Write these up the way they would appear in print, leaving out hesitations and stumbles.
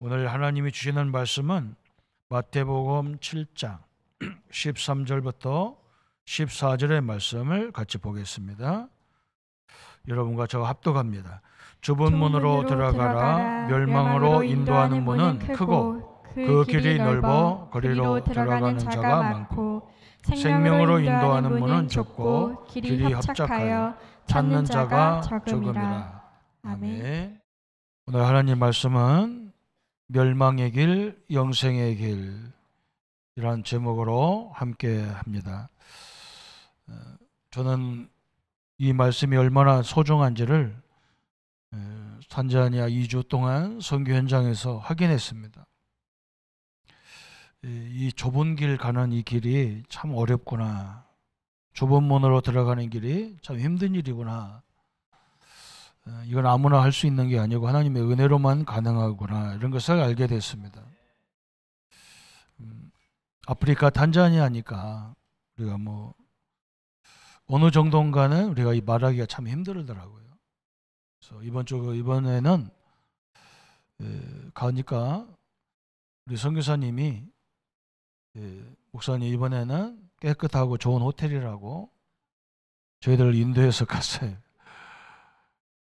오늘 하나님이 주시는 말씀은 마태복음 7장 13절부터 14절의 말씀을 같이 보겠습니다. 여러분과 저와 합독합니다. 좁은 문으로 들어가라. 멸망으로 인도하는 문은 크고 그 길이 넓어 거리로 들어가는 자가 많고 생명으로 인도하는 문은 좁고 길이 협착하여 찾는 자가 적음이라. 아멘. 오늘 하나님 말씀은 멸망의 길, 영생의 길 이란 제목으로 함께 합니다. 저는 이 말씀이 얼마나 소중한지를 탄자니아 2주 동안 선교 현장에서 확인했습니다. 이 좁은 길 가는 이 길이 참 어렵구나. 좁은 문으로 들어가는 길이 참 힘든 일이구나. 이건 아무나 할 수 있는 게 아니고 하나님의 은혜로만 가능하구나. 이런 것을 알게 됐습니다. 아프리카 탄자니아니까 우리가 어느 정도인가는 우리가 말하기가 참 힘들더라고요. 그래서 이번에는 가니까 우리 선교사님이 목사님 이번에는 깨끗하고 좋은 호텔이라고 저희들을 인도해서 갔어요.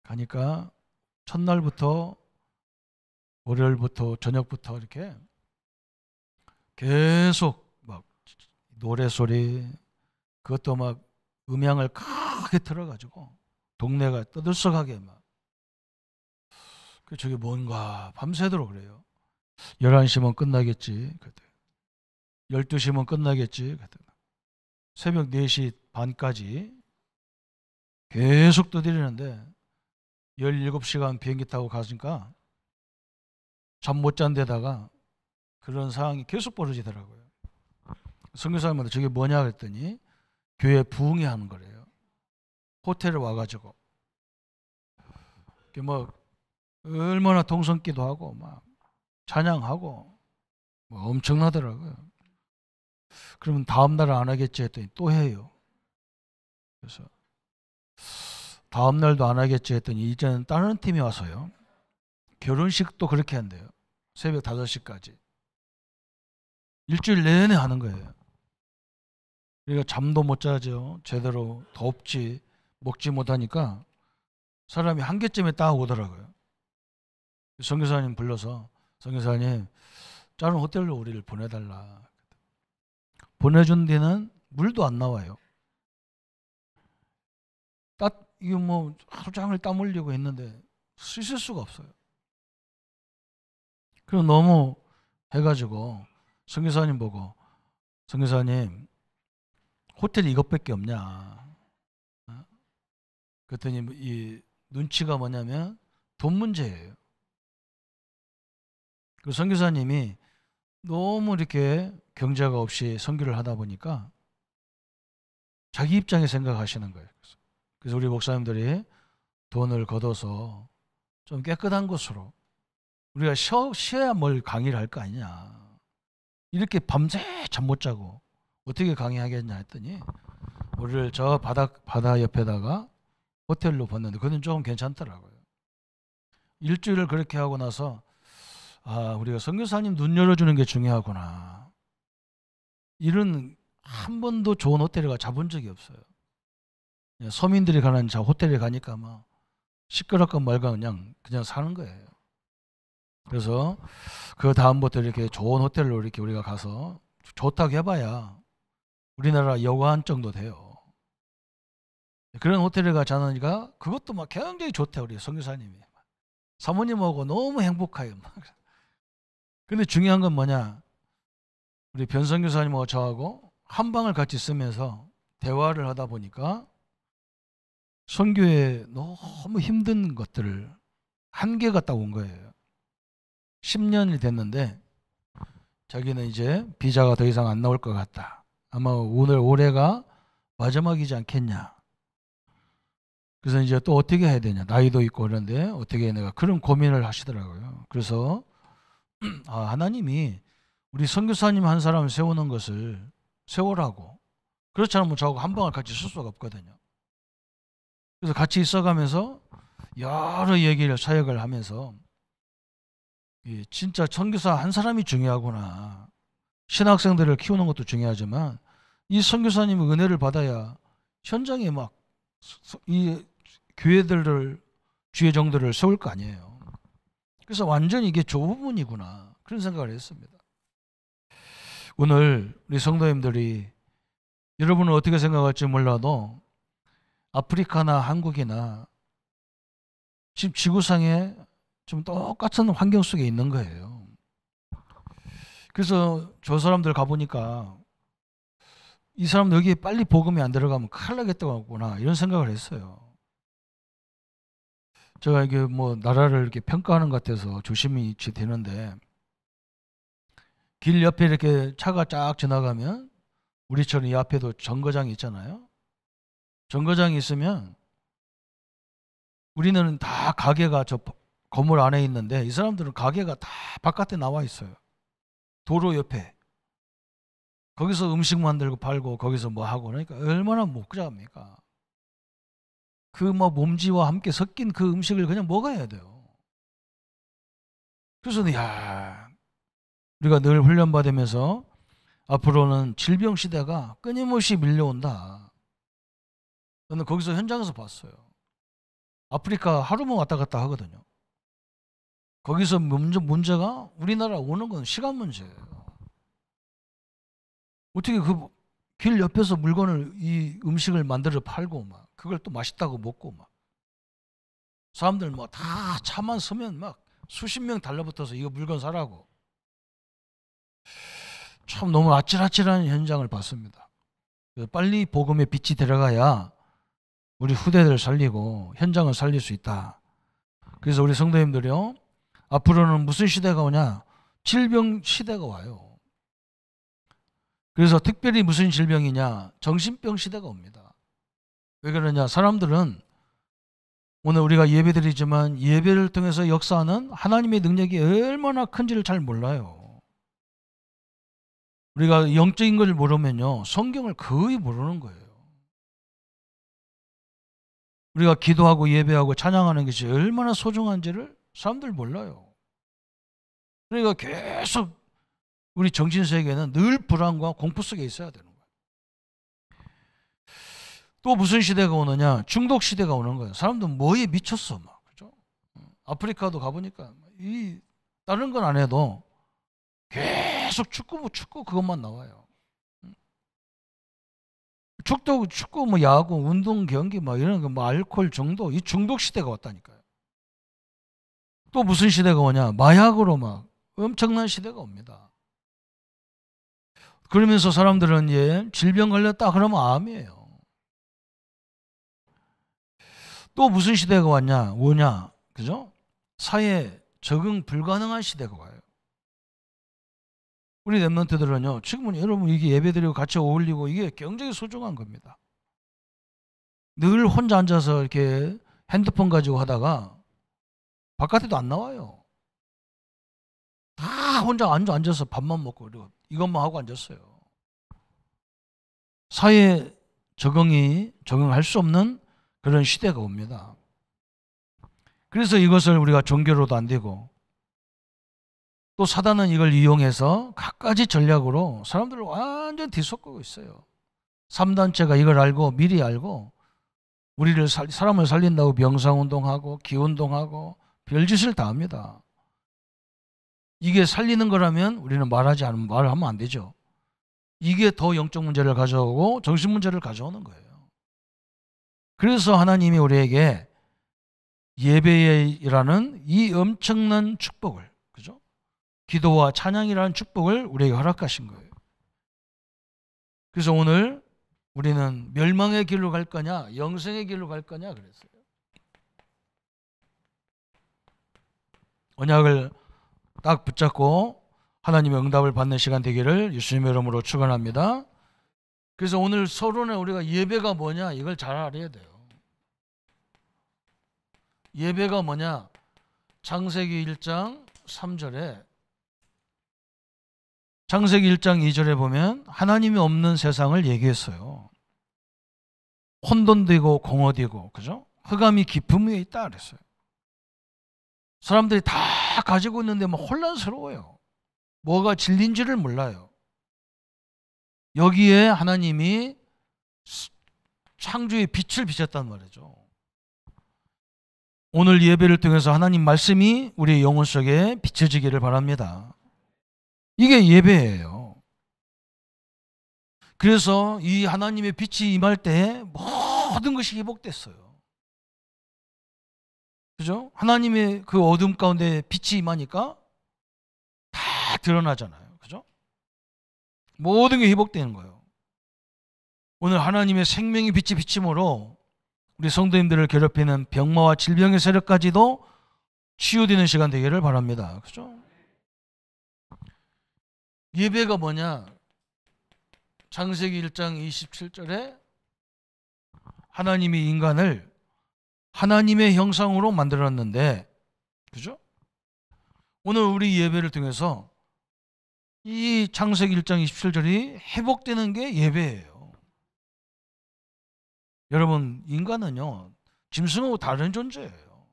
가니까 첫날부터 월요일부터 저녁부터 이렇게 계속 막 노래소리 그것도 막 음향을 크게 틀어가지고 동네가 떠들썩하게 막 저게 뭔가 밤새도록 그래요. 11시면 끝나겠지 그때 12시면 끝나겠지 그때 새벽 4시 반까지 계속 떠들이는데 17시간 비행기 타고 가니까 잠 못 잔 데다가 그런 상황이 계속 벌어지더라고요. 선교사님한테 저게 뭐냐 그랬더니 교회 부흥회 하는 거래요. 호텔에 와가지고 얼마나 동성기도 하고 막 찬양하고 엄청나더라고요. 그러면 다음 날 안 하겠지 했더니 또 해요. 그래서 다음 날도 안 하겠지 했더니 이제는 다른 팀이 와서요. 결혼식도 그렇게 한대요. 새벽 5시까지. 일주일 내내 하는 거예요. 그러니까 잠도 못 자죠. 제대로 덥지 먹지 못하니까 사람이 한계점에 딱 오더라고요. 선교사님 불러서 선교사님 다른 호텔로 우리를 보내달라. 보내준 데는 물도 안 나와요. 이게 하루 종일 땀 흘리고 했는데 씻을 수가 없어요. 그럼 너무 해가지고 선교사님 보고 선교사님 호텔이 이것밖에 없냐. 그랬더니 이 눈치가 뭐냐면 돈 문제예요. 그 선교사님이 너무 이렇게 경제가 없이 선교를 하다 보니까 자기 입장에 생각하시는 거예요. 그래서 우리 목사님들이 돈을 걷어서 좀 깨끗한 곳으로 우리가 쉬어야 뭘 강의를 할 거 아니냐. 이렇게 밤새 잠 못 자고 어떻게 강의하겠냐 했더니 우리를 저 바다 옆에다가 호텔로 봤는데 그건 조금 괜찮더라고요. 일주일을 그렇게 하고 나서 우리가 선교사님 눈 열어주는 게 중요하구나. 이런 한 번도 좋은 호텔에 잡은 적이 없어요. 서민들이 가는 호텔에 가니까 시끄럽건 말건 그냥 사는 거예요. 그래서 그 다음부터 이렇게 좋은 호텔로 이렇게 우리가 가서 좋다고 해봐야 우리나라 여관 정도 돼요. 그런 호텔에 자니까 그것도 굉장히 좋대 우리 선교사님이. 사모님하고 너무 행복해요. 근데 중요한 건 뭐냐? 우리 변선교사님하고 저하고 한 방을 같이 쓰면서 대화를 하다 보니까 선교에 너무 힘든 것들을 한계가 딱 온 거예요. 10년이 됐는데 자기는 이제 비자가 더 이상 안 나올 것 같다. 아마 올해가 마지막이지 않겠냐. 그래서 이제 또 어떻게 해야 되냐. 나이도 있고 그런데 어떻게 내가 그런 고민을 하시더라고요. 그래서 하나님이 우리 선교사님 한 사람 세우는 것을 세우라고. 그렇지 않으면 저하고 한 방을 같이 쓸 수가 없거든요. 그래서 같이 있어가면서 여러 얘기를 사역을 하면서 진짜 선교사 한 사람이 중요하구나. 신학생들을 키우는 것도 중요하지만 이 선교사님의 은혜를 받아야 현장에 막 이 교회들을 주의 정도를 세울 거 아니에요. 그래서 완전히 이게 좁은이구나 그런 생각을 했습니다. 오늘 우리 성도님들이 여러분은 어떻게 생각할지 몰라도 아프리카나 한국이나 지금 지구상에 좀 똑같은 환경 속에 있는 거예요. 그래서 저 사람들 가보니까 이 사람들 여기에 빨리 복음이 안 들어가면 큰일 나겠다구나 이런 생각을 했어요. 제가 이게 뭐 나라를 이렇게 평가하는 것 같아서 조심히 되는데 길 옆에 이렇게 차가 쫙 지나가면 우리처럼 이 앞에도 정거장이 있잖아요. 정거장이 있으면 우리는 다 가게가 저 건물 안에 있는데 이 사람들은 가게가 다 바깥에 나와 있어요. 도로 옆에. 거기서 음식 만들고 팔고 거기서 뭐 하고 그러니까 얼마나 목자합니까? 그 뭐 몸지와 함께 섞인 그 음식을 그냥 먹어야 돼요. 그래서 야 우리가 늘 훈련받으면서 앞으로는 질병 시대가 끊임없이 밀려온다. 저는 거기서 현장에서 봤어요. 아프리카 하루만 왔다 갔다 하거든요. 거기서 문제가 우리나라 오는 건 시간 문제예요. 어떻게 그 길 옆에서 물건을 이 음식을 만들어 팔고 막 그걸 또 맛있다고 먹고 막 사람들 뭐 다 차만 서면 막 수십 명 달라붙어서 이거 물건 사라고 참 너무 아찔아찔한 현장을 봤습니다. 빨리 복음의 빛이 들어가야 우리 후대들을 살리고 현장을 살릴 수 있다. 그래서 우리 성도님들이요 앞으로는 무슨 시대가 오냐? 질병 시대가 와요. 그래서 특별히 무슨 질병이냐? 정신병 시대가 옵니다. 왜 그러냐? 사람들은 오늘 우리가 예배드리지만 예배를 통해서 역사하는 하나님의 능력이 얼마나 큰지를 잘 몰라요. 우리가 영적인 걸 모르면요 성경을 거의 모르는 거예요. 우리가 기도하고 예배하고 찬양하는 것이 얼마나 소중한지를 사람들 몰라요. 그러니까 계속 우리 정신세계는 늘 불안과 공포 속에 있어야 되는 거예요. 또 무슨 시대가 오느냐? 중독 시대가 오는 거예요. 사람들은 뭐에 미쳤어 막. 그죠? 아프리카도 가보니까 이 다른 건 안 해도 계속 축구 그것만 나와요. 축구 뭐 야구, 운동 경기 막 이런 거 뭐 알코올 중독, 이 중독 시대가 왔다니까요. 또 무슨 시대가 오냐? 마약으로 막 엄청난 시대가 옵니다. 그러면서 사람들은 질병 걸렸다 그러면 암이에요. 또 무슨 시대가 오냐? 그죠? 사회에 적응 불가능한 시대가 와요. 우리 랩런트들은요, 지금은 여러분 이게 예배드리고 같이 어울리고 이게 굉장히 소중한 겁니다. 늘 혼자 앉아서 이렇게 핸드폰 가지고 하다가 바깥에도 안 나와요. 다 혼자 앉아서 밥만 먹고 그리고 이것만 하고 앉았어요. 사회에 적응할 수 없는 그런 시대가 옵니다. 그래서 이것을 우리가 종교로도 안 되고 또 사단은 이걸 이용해서 갖가지 전략으로 사람들을 완전 뒤섞고 있어요. 3단체가 이걸 알고 미리 알고 우리를 사람을 살린다고 명상운동하고 기운동하고 별짓을 다 합니다. 이게 살리는 거라면 우리는 말을 하면 안 되죠. 이게 더 영적 문제를 가져오고 정신 문제를 가져오는 거예요. 그래서 하나님이 우리에게 예배라는 이 엄청난 축복을, 그죠? 기도와 찬양이라는 축복을 우리에게 허락하신 거예요. 그래서 오늘 우리는 멸망의 길로 갈 거냐, 영생의 길로 갈 거냐 그랬어요. 언약을 딱 붙잡고 하나님의 응답을 받는 시간 되기를 예수님의 이름으로 축원합니다. 그래서 오늘 서론에 우리가 예배가 뭐냐 이걸 잘 알아야 돼요. 예배가 뭐냐? 창세기 1장 3절에 창세기 1장 2절에 보면 하나님이 없는 세상을 얘기했어요. 혼돈되고 공허되고 그죠? 흑암이 깊음 위에 있다 그랬어요. 사람들이 다 가지고 있는데 막 혼란스러워요. 뭐가 진리인지를 몰라요. 여기에 하나님이 창조의 빛을 비쳤단 말이죠. 오늘 예배를 통해서 하나님 말씀이 우리의 영혼 속에 비춰지기를 바랍니다. 이게 예배예요. 그래서 이 하나님의 빛이 임할 때 모든 것이 회복됐어요. 그죠? 하나님의 그 어둠 가운데 빛이 임하니까 다 드러나잖아요. 그죠? 모든 게 회복되는 거예요. 오늘 하나님의 생명의 빛이 비침으로 우리 성도님들을 괴롭히는 병마와 질병의 세력까지도 치유되는 시간 되기를 바랍니다. 그죠? 예배가 뭐냐? 창세기 1장 27절에 하나님이 인간을 하나님의 형상으로 만들었는데, 그죠? 오늘 우리 예배를 통해서 이 창세기 1장 27절이 회복되는 게 예배예요. 여러분, 인간은요, 짐승하고 다른 존재예요.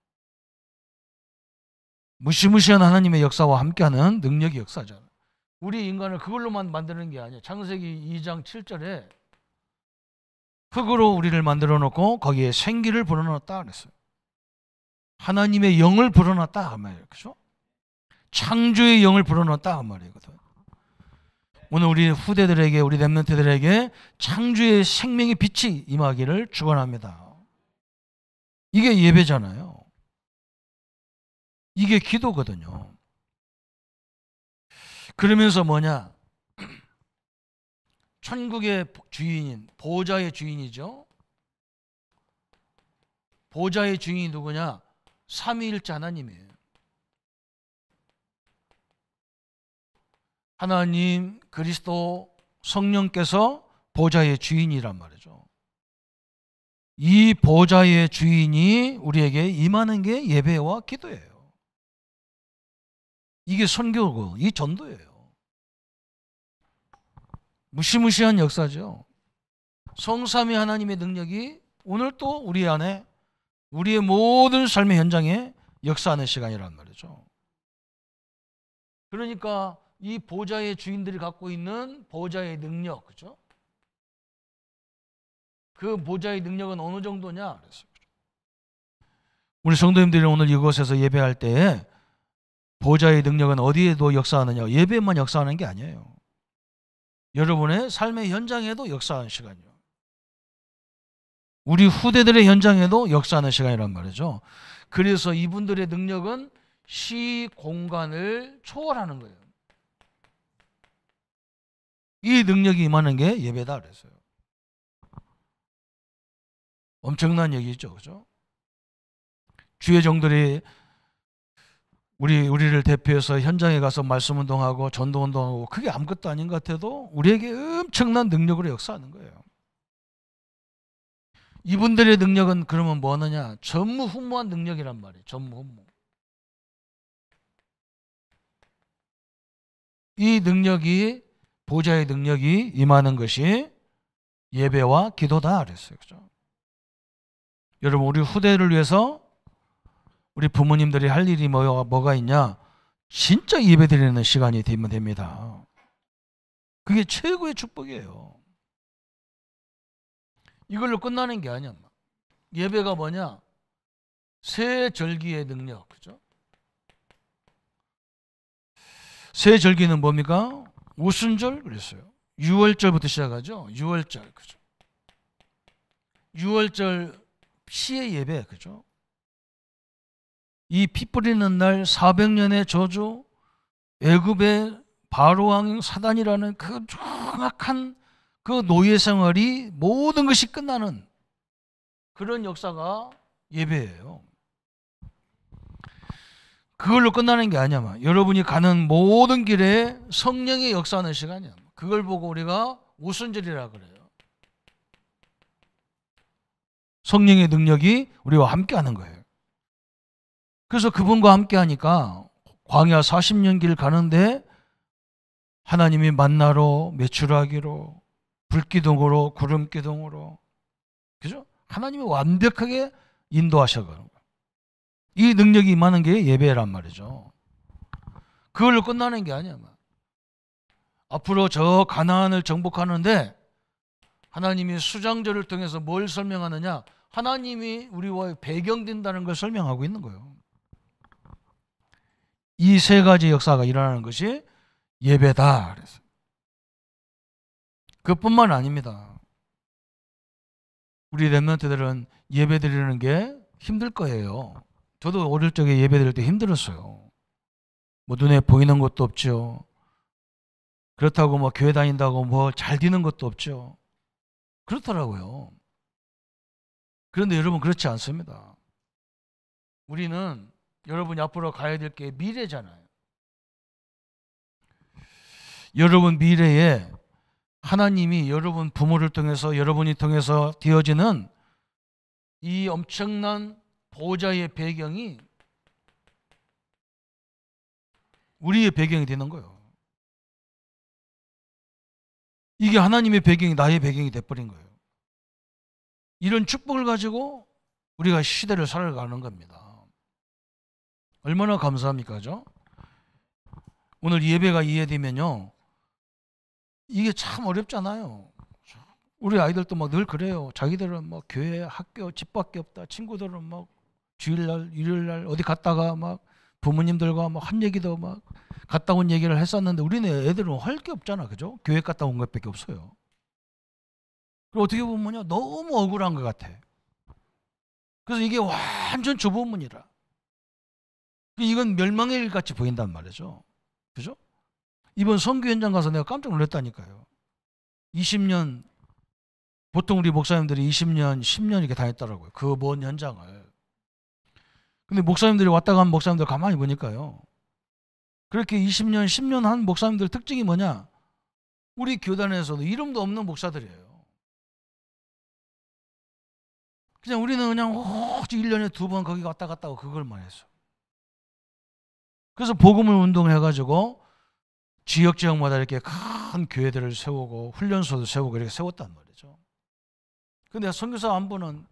무시무시한 하나님의 역사와 함께하는 능력의 역사잖아요. 우리 인간을 그걸로만 만드는 게 아니에요. 창세기 2장 7절에 흙으로 우리를 만들어 놓고 거기에 생기를 불어넣었다 그랬어요. 하나님의 영을 불어넣었다 그 말이에요. 그죠? 창조의 영을 불어넣었다 그 말이거든. 오늘 우리 후대들에게, 우리 렘넌트들에게 창조의 생명의 빛이 임하기를 축원합니다. 이게 예배잖아요. 이게 기도거든요. 그러면서 뭐냐? 천국의 주인인, 보좌의 주인이죠. 보좌의 주인이 누구냐? 삼위일체 하나님이에요. 하나님, 그리스도, 성령께서 보좌의 주인이란 말이죠. 이 보좌의 주인이 우리에게 임하는 게 예배와 기도예요. 이게 선교고, 이 전도예요. 무시무시한 역사죠. 성삼위 하나님의 능력이 오늘 또 우리 안에, 우리의 모든 삶의 현장에 역사하는 시간이란 말이죠. 그러니까 이 보좌의 주인들이 갖고 있는 보좌의 능력, 그죠? 그 보좌의 능력은 어느 정도냐? 그랬어요. 우리 성도님들이 오늘 이곳에서 예배할 때 보좌의 능력은 어디에도 역사하느냐? 예배만 역사하는 게 아니에요. 여러분의 삶의 현장에도 역사하는 시간이요. 우리 후대들의 현장에도 역사하는 시간이란 말이죠. 그래서 이분들의 능력은 시, 공간을 초월하는 거예요. 이 능력이 임하는 게 예배다 그랬어요. 엄청난 얘기죠. 그죠? 주의 종들이 우리를 대표해서 현장에 가서 말씀 운동하고 전도 운동하고 그게 아무것도 아닌 것 같아도 우리에게 엄청난 능력으로 역사하는 거예요. 이분들의 능력은 그러면 뭐 하느냐? 전무후무한 능력이란 말이에요. 전무후무. 이 능력이, 보좌의 능력이 임하는 것이 예배와 기도다 그랬어요. 그죠? 여러분, 우리 후대를 위해서 우리 부모님들이 할 일이 뭐가 있냐? 진짜 예배 드리는 시간이 되면 됩니다. 그게 최고의 축복이에요. 이걸로 끝나는 게 아니야. 예배가 뭐냐? 새 절기의 능력, 그죠? 새 절기는 뭡니까? 오순절 그랬어요. 6월절부터 시작하죠. 6월절, 그죠? 6월절 피의 예배, 그죠? 이 피 뿌리는 날 400년의 저주, 애굽의 바로왕 사단이라는 그 정확한 그 노예 생활이 모든 것이 끝나는 그런 역사가 예배예요. 그걸로 끝나는 게 아니야. 여러분이 가는 모든 길에 성령의 역사하는 시간이야. 그걸 보고 우리가 오순절이라 그래요. 성령의 능력이 우리와 함께하는 거예요. 그래서 그분과 함께하니까 광야 40년 길 가는데 하나님이 만나로, 메추라기로, 불기둥으로, 구름기둥으로, 그죠? 하나님이 완벽하게 인도하셔가는 거예요. 이 능력이 임하는 게 예배란 말이죠. 그걸로 끝나는 게 아니야. 앞으로 저 가나안을 정복하는데 하나님이 수장절을 통해서 뭘 설명하느냐? 하나님이 우리와 배경된다는 걸 설명하고 있는 거예요. 이 세 가지 역사가 일어나는 것이 예배다. 그래서 그뿐만 아닙니다. 우리 렘넌트들은 예배 드리는 게 힘들 거예요. 저도 어릴 적에 예배 드릴 때 힘들었어요. 뭐 눈에 보이는 것도 없죠. 그렇다고 뭐 교회 다닌다고 뭐 잘 되는 것도 없죠. 그렇더라고요. 그런데 여러분 그렇지 않습니다. 우리는 여러분이 앞으로 가야 될 게 미래잖아요. 여러분 미래에 하나님이 여러분 부모를 통해서 여러분이 통해서 되어지는 이 엄청난 보호자의 배경이 우리의 배경이 되는 거예요. 이게 하나님의 배경이 나의 배경이 돼버린 거예요. 이런 축복을 가지고 우리가 시대를 살아가는 겁니다. 얼마나 감사합니까? 그죠? 오늘 예배가 이해되면요. 이게 참 어렵잖아요. 우리 아이들도 막 늘 그래요. 자기들은 막 교회, 학교, 집밖에 없다. 친구들은 막 주일날, 일요일날 어디 갔다가 막 부모님들과 막 한 얘기도 막 갔다 온 얘기를 했었는데 우리는 애들은 할 게 없잖아. 그죠? 교회 갔다 온 것밖에 없어요. 그리고 어떻게 보면요. 너무 억울한 것 같아. 그래서 이게 완전 좁은 문이라. 이건 멸망의 일 같이 보인단 말이죠. 그죠? 이번 선교 현장 가서 내가 깜짝 놀랐다니까요. 20년, 보통 우리 목사님들이 20년, 10년 이렇게 다녔더라고요. 그 먼 현장을. 근데 목사님들이 왔다 간 목사님들 가만히 보니까요. 그렇게 20년, 10년 한 목사님들 특징이 뭐냐? 우리 교단에서도 이름도 없는 목사들이에요. 그냥 우리는 그냥 오직 1년에 2번 거기 왔다 갔다 하고 그걸만 했어. 그래서 복음을 운동해가지고 지역마다 이렇게 큰 교회들을 세우고 훈련소도 세우고 이렇게 세웠단 말이죠. 근데 선교사 한 분은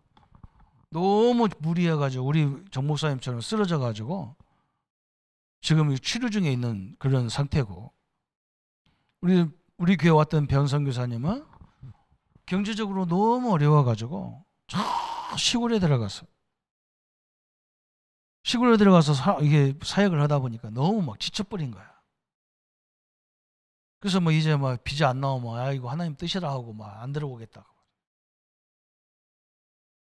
너무 무리해가지고 우리 정 목사님처럼 쓰러져가지고 지금 치료 중에 있는 그런 상태고, 우리 교회 왔던 변 선교사님은 경제적으로 너무 어려워가지고 저 시골에 들어가서 이게 사역을 하다 보니까 너무 막 지쳐버린 거야. 그래서 뭐 이제 막 비자 안 나오면 아 이거 하나님 뜻이라 하고 막 안 들어오겠다고.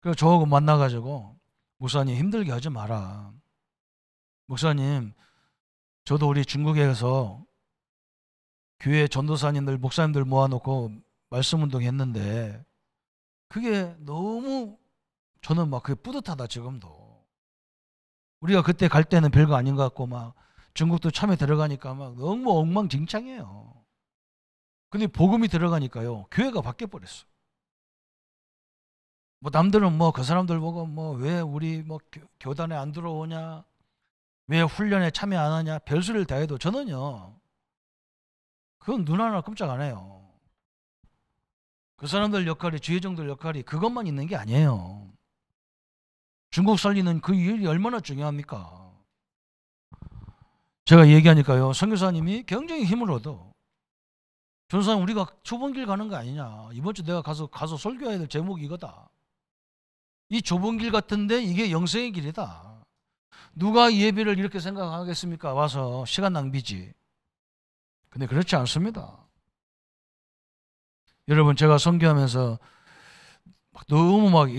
그래서 저하고 만나가지고 목사님 힘들게 하지 마라. 목사님 저도 우리 중국에서 교회 전도사님들 목사님들 모아놓고 말씀 운동 했는데 그게 너무 저는 막 그게 뿌듯하다 지금도. 우리가 그때 갈 때는 별거 아닌 것 같고 막 중국도 처음에 들어가니까 막 너무 엉망진창이에요. 근데 복음이 들어가니까요 교회가 바뀌어 버렸어. 뭐 남들은 뭐 그 사람들 보고 뭐 왜 우리 뭐 교단에 안 들어오냐, 왜 훈련에 참여 안 하냐 별소리를 다 해도 저는요 그건 눈 하나 끔짝 안 해요. 그 사람들 역할이 주의종들 역할이 그것만 있는 게 아니에요. 중국 살리는 그 일이 얼마나 중요합니까? 제가 얘기하니까요 선교사님이 굉장히 힘을 얻어. 전사님 우리가 좁은 길 가는 거 아니냐, 이번 주 내가 가서 설교해야 될 제목이 이거다. 이 좁은 길 같은데 이게 영생의 길이다. 누가 예배를 이렇게 생각하겠습니까? 와서 시간 낭비지. 근데 그렇지 않습니다. 여러분 제가 선교하면서 너무 막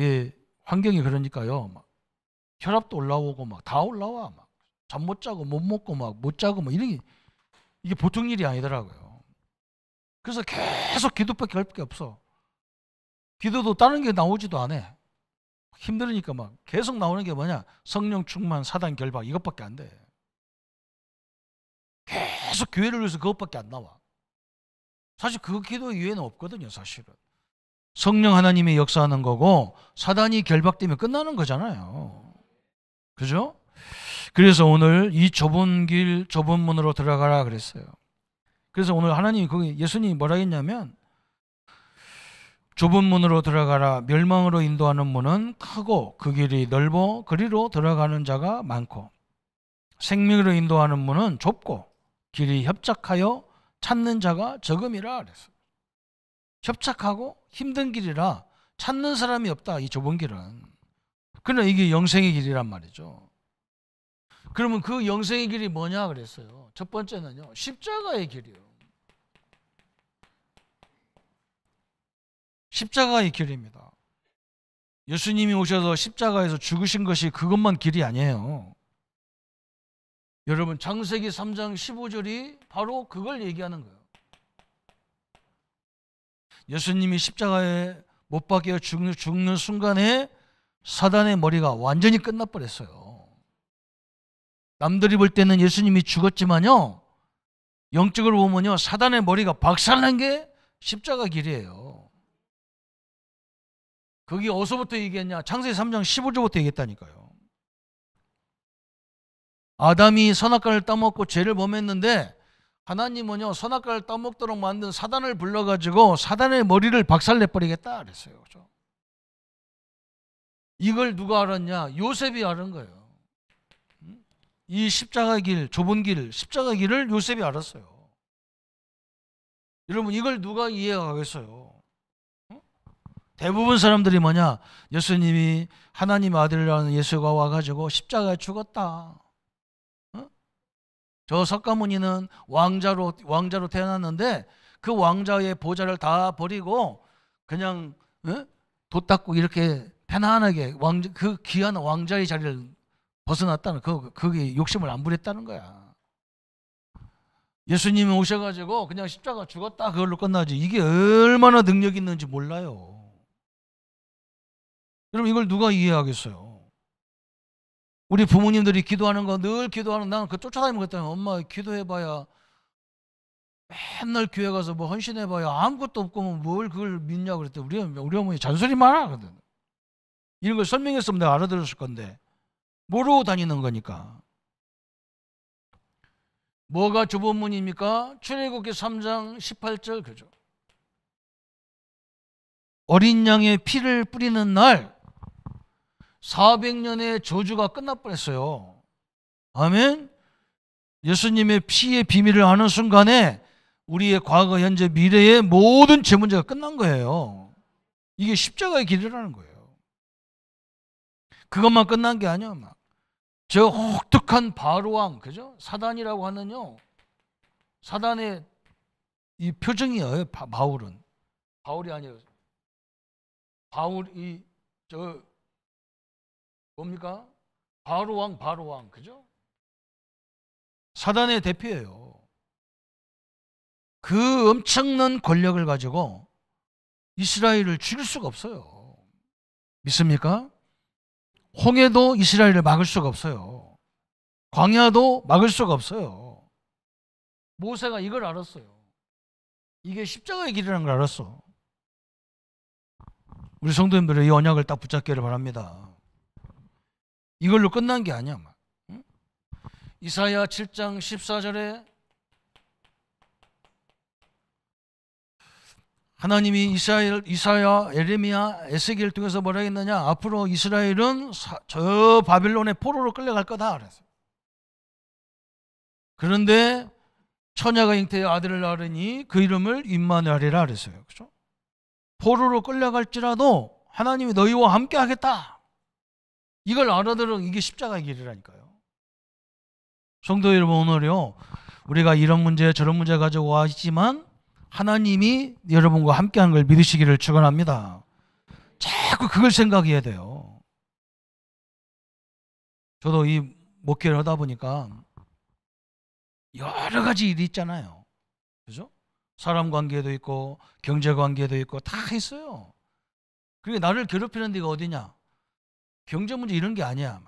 환경이 그러니까요 막 혈압도 올라오고 막 다 올라와. 막 잠 못 자고 못 먹고 막 못 자고 막 이게 보통 일이 아니더라고요. 그래서 계속 기도밖에 할 게 없어. 기도도 다른 게 나오지도 않아. 힘들으니까 막 계속 나오는 게 뭐냐, 성령 충만, 사단 결박, 이것밖에 안 돼. 계속 교회를 위해서 그것밖에 안 나와. 사실 그 기도 이외에는 없거든요. 사실은 성령 하나님이 역사하는 거고 사단이 결박되면 끝나는 거잖아요. 그죠? 그래서 오늘 이 좁은 길 좁은 문으로 들어가라 그랬어요. 그래서 오늘 하나님이 거기 예수님이 뭐라 했냐면 좁은 문으로 들어가라. 멸망으로 인도하는 문은 크고 그 길이 넓어 그리로 들어가는 자가 많고, 생명으로 인도하는 문은 좁고 길이 협착하여 찾는 자가 적음이라 그랬어요. 협착하고 힘든 길이라 찾는 사람이 없다, 이 좁은 길은. 그러나 이게 영생의 길이란 말이죠. 그러면 그 영생의 길이 뭐냐 그랬어요. 첫 번째는요, 십자가의 길이에요. 십자가의 길입니다. 예수님이 오셔서 십자가에서 죽으신 것이 그것만 길이 아니에요. 여러분, 창세기 3장 15절이 바로 그걸 얘기하는 거예요. 예수님이 십자가에 못 박혀 죽는 순간에 사단의 머리가 완전히 끝나버렸어요. 남들이 볼 때는 예수님이 죽었지만요, 영적으로 보면요, 사단의 머리가 박살난 게 십자가 길이에요. 그게 어디서부터 얘기했냐? 창세기 3장 15절부터 얘기했다니까요. 아담이 선악과를 따먹고 죄를 범했는데 하나님은요, 선악과를 따먹도록 만든 사단을 불러가지고 사단의 머리를 박살내버리겠다 그랬어요. 그렇죠? 이걸 누가 알았냐? 요셉이 알은 거예요. 이 십자가 길, 좁은 길, 십자가 길을 요셉이 알았어요. 여러분, 이걸 누가 이해하겠어요? 대부분 사람들이 뭐냐? 예수님이 하나님 아들이라는 예수가 와가지고 십자가에 죽었다. 저 석가모니는 왕자로 태어났는데 그 왕자의 보좌를 다 버리고 그냥 돛 닦고 이렇게 편안하게 그 귀한 왕자의 자리를 벗어났다는, 그게 욕심을 안 부렸다는 거야. 예수님이 오셔가지고 그냥 십자가 죽었다 그걸로 끝나지. 이게 얼마나 능력 있는지 몰라요. 여러분, 이걸 누가 이해하겠어요? 우리 부모님들이 기도하는 거 늘 기도하는, 나는 그 쫓아다니는 것 때문에 엄마 기도해봐야, 맨날 교회 가서 뭐 헌신해봐야 아무것도 없고 뭘 그걸 믿냐 그랬더니 우리 어머니 잔소리 많아 하거든. 이런 걸 설명했으면 내가 알아들었을 건데 모르고 다니는 거니까. 뭐가 좁은 문입니까? 출애굽기 3장 18절 그죠? 어린 양의 피를 뿌리는 날 400년의 저주가 끝나버렸어요. 아멘. 예수님의 피의 비밀을 아는 순간에 우리의 과거, 현재, 미래의 모든 죄 문제가 끝난 거예요. 이게 십자가의 길이라는 거예요. 그것만 끝난 게 아니야. 막 저 혹독한 바로왕, 그죠? 사단이라고 하는요, 사단의 이 표정이에요. 바울이 아니에요. 바울이 뭡니까? 바로왕, 그죠? 사단의 대표예요. 그 엄청난 권력을 가지고 이스라엘을 죽일 수가 없어요. 믿습니까? 홍해도 이스라엘을 막을 수가 없어요. 광야도 막을 수가 없어요. 모세가 이걸 알았어요. 이게 십자가의 길이라는 걸 알았어. 우리 성도님들의 이 언약을 딱 붙잡기를 바랍니다. 이걸로 끝난 게 아니야. 응? 이사야 7장 14절에 하나님이 이사야, 에레미야, 에스겔을 통해서 뭐라 했느냐? 앞으로 이스라엘은 저 바빌론의 포로로 끌려갈 거다 그랬어요. 그런데 처녀가 잉태의 아들을 낳으니 그 이름을 임마누엘이라 그랬어요. 그렇죠? 포로로 끌려갈지라도 하나님이 너희와 함께 하겠다. 이걸 알아들은 이게 십자가의 길이라니까요. 성도 여러분, 오늘요, 우리가 이런 문제 저런 문제 가지고 와 있지만 하나님이 여러분과 함께하는 걸 믿으시기를 축원합니다. 자꾸 그걸 생각해야 돼요. 저도 이 목회를 하다 보니까 여러 가지 일이 있잖아요. 그죠? 사람 관계도 있고 경제 관계도 있고 다 있어요. 그게 나를 괴롭히는 데가 어디냐? 경제 문제 이런 게 아니야.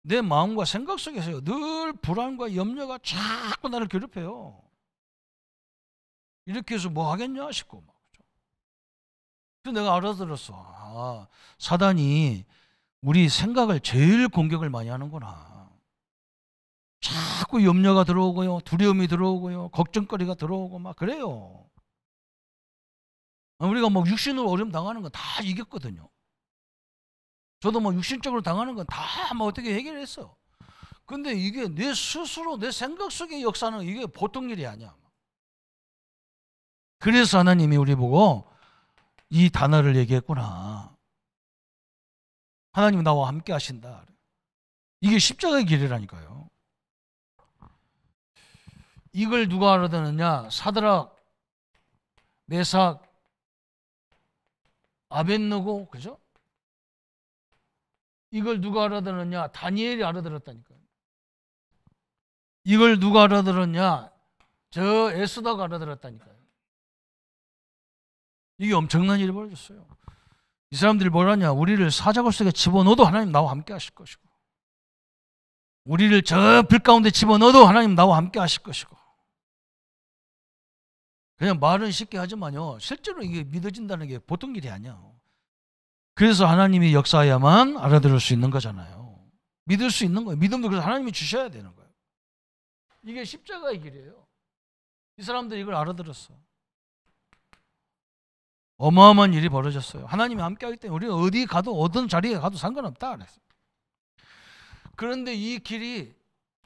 내 마음과 생각 속에서요, 늘 불안과 염려가 자꾸 나를 괴롭혀요. 이렇게 해서 뭐 하겠냐 싶고. 그래서 내가 알아들었어. 아, 사단이 우리 생각을 제일 공격을 많이 하는구나. 자꾸 염려가 들어오고요, 두려움이 들어오고요, 걱정거리가 들어오고 막 그래요. 우리가 뭐 육신으로 어려움 당하는 건 다 이겼거든요. 저도 뭐 육신적으로 당하는 건 다 뭐 어떻게 해결했어. 근데 이게 내 스스로 내 생각 속의 역사는 이게 보통 일이 아니야. 그래서 하나님이 우리 보고 이 단어를 얘기했구나. 하나님은 나와 함께 하신다. 이게 십자가의 길이라니까요. 이걸 누가 알아듣느냐? 사드락, 메삭, 아벳느고, 그죠? 이걸 누가 알아들었냐? 다니엘이 알아들었다니까요. 이걸 누가 알아들었냐? 저 에스더가 알아들었다니까요. 이게 엄청난 일이 벌어졌어요. 이 사람들이 뭐라냐? 우리를 사자굴 속에 집어넣어도 하나님 나와 함께 하실 것이고, 우리를 저 불 가운데 집어넣어도 하나님 나와 함께 하실 것이고. 그냥 말은 쉽게 하지만요, 실제로 이게 믿어진다는 게 보통 일이 아니야. 그래서 하나님이 역사해야만 알아들을 수 있는 거잖아요. 믿을 수 있는 거예요. 믿음도 그래서 하나님이 주셔야 되는 거예요. 이게 십자가의 길이에요. 이 사람들이 이걸 알아들었어. 어마어마한 일이 벌어졌어요. 하나님이 함께하기 때문에 우리가 어디 가도 어떤 자리에 가도 상관없다 그랬어요. 그런데 이 길이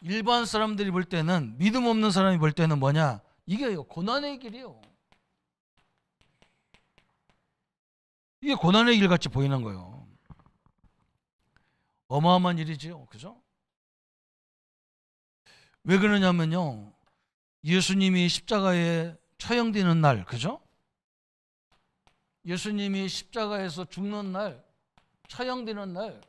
일반 사람들이 볼 때는, 믿음 없는 사람이 볼 때는 뭐냐? 이게 고난의 길이에요. 이게 고난의 길 같이 보이는 거예요. 어마어마한 일이지요. 그죠? 왜 그러냐면요, 예수님이 십자가에 처형되는 날, 그죠? 예수님이 십자가에서 죽는 날, 처형되는 날,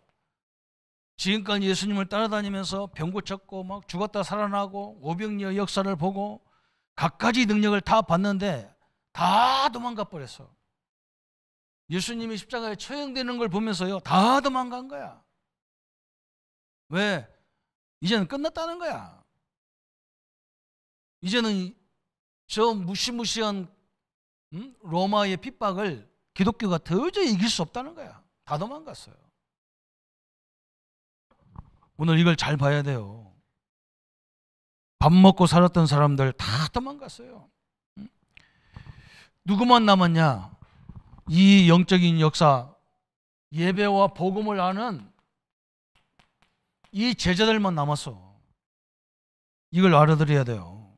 지금까지 예수님을 따라다니면서 병 고쳤고 막 죽었다 살아나고 오병이어 역사를 보고 갖가지 능력을 다 봤는데 다 도망가 버렸어. 예수님이 십자가에 처형되는 걸 보면서요, 다 도망간 거야. 왜? 이제는 끝났다는 거야. 이제는 저 무시무시한 로마의 핍박을 기독교가 도저히 이길 수 없다는 거야. 다 도망갔어요. 오늘 이걸 잘 봐야 돼요. 밥 먹고 살았던 사람들 다 도망갔어요. 누구만 남았냐? 이 영적인 역사, 예배와 복음을 아는 이 제자들만 남았어. 이걸 알아들어야 돼요.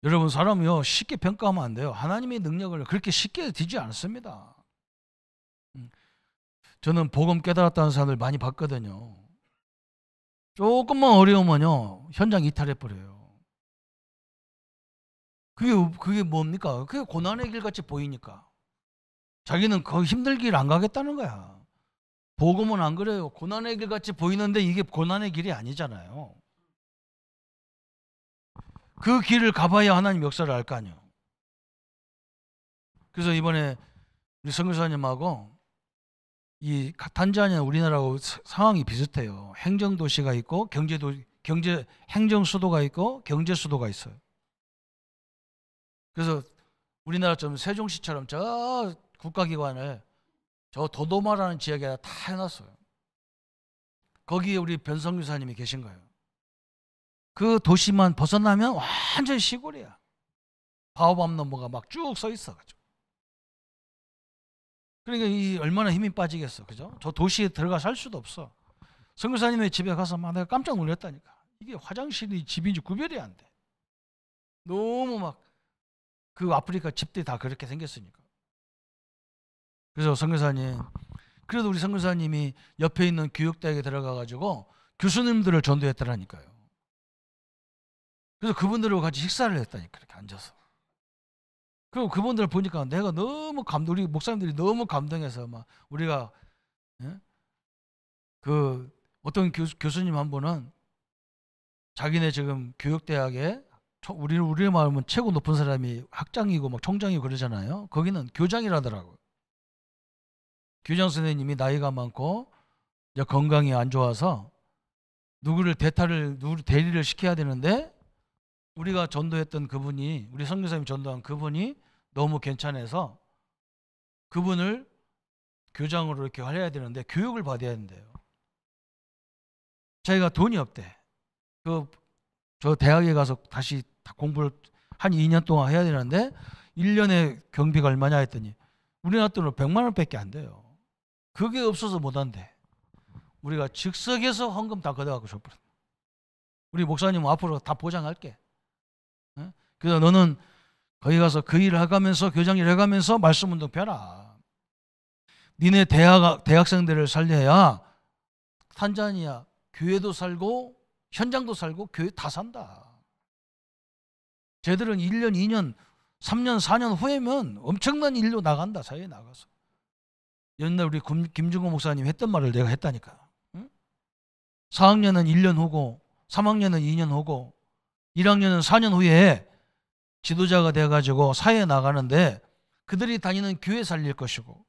여러분, 사람이요 쉽게 평가하면 안 돼요. 하나님의 능력을 그렇게 쉽게 뒤지 않습니다. 저는 복음 깨달았다는 사람들 많이 봤거든요. 조금만 어려우면요 현장 이탈해 버려요. 그게 뭡니까? 그게 고난의 길 같이 보이니까 자기는 그 힘들 길 안 가겠다는 거야. 복음은 안 그래요. 고난의 길 같이 보이는데 이게 고난의 길이 아니잖아요. 그 길을 가봐야 하나님 역사를 알 거 아니에요. 그래서 이번에 우리 선교사님하고 이 탄자니아 우리나라하고 상황이 비슷해요. 행정도시가 있고 행정수도가 있고 경제수도가 있어요. 그래서 우리나라처럼 세종시처럼 저 국가기관을 저 도도마라는 지역에다 다 해놨어요. 거기에 우리 변성교사님이 계신 거예요. 그 도시만 벗어나면 완전히 시골이야. 바오밥 나무가 막 쭉 서 있어가지고. 그러니까 이 얼마나 힘이 빠지겠어, 그죠? 저 도시에 들어가 살 수도 없어. 선교사님의 집에 가서 막 내가 깜짝 놀랐다니까. 이게 화장실이 집인지 구별이 안 돼. 너무 막 그 아프리카 집들이 다 그렇게 생겼으니까. 그래서 선교사님, 그래도 우리 선교사님이 옆에 있는 교육대학에 들어가가지고 교수님들을 전도했더라니까요. 그래서 그분들하고 같이 식사를 했다니까, 그렇게 앉아서. 그리고 그분들을 보니까 내가 너무 우리 목사님들이 너무 감동해서 막 우리가, 예? 그 어떤 교수님 한 분은 자기네 지금 교육대학에 우리 말하면 최고 높은 사람이 학장이고 막 총장이고 그러잖아요. 거기는 교장이라더라고요. 교장 선생님이 나이가 많고 이제 건강이 안 좋아서 누구를 대리를 시켜야 되는데 우리가 전도했던 그분이, 우리 선교사님이 전도한 그분이 너무 괜찮아서 그분을 교장으로 이렇게 해야 되는데 교육을 받아야 된대요. 자기가 돈이 없대. 저 대학에 가서 다시 공부를 한 2년 동안 해야 되는데 1년에 경비가 얼마냐 했더니 우리나라 돈으로 100만 원밖에 안 돼요. 그게 없어서 못 한대. 우리가 즉석에서 헌금 다 걷어가고 줘버려. 우리 목사님 앞으로 다 보장할게. 그래서 너는 거기 가서 그 일을 해가면서 교장 일을 해가면서 말씀 운동 펴라. 니네 대학생들을 살려야 탄자니아 교회도 살고 현장도 살고 교회 다 산다. 쟤들은 1년, 2년, 3년, 4년 후에면 엄청난 일로 나간다. 사회에 나가서. 옛날 우리 김중호 목사님 했던 말을 내가 했다니까. 응? 4학년은 1년 후고 3학년은 2년 후고 1학년은 4년 후에 지도자가 돼가지고 사회에 나가는데 그들이 다니는 교회 살릴 것이고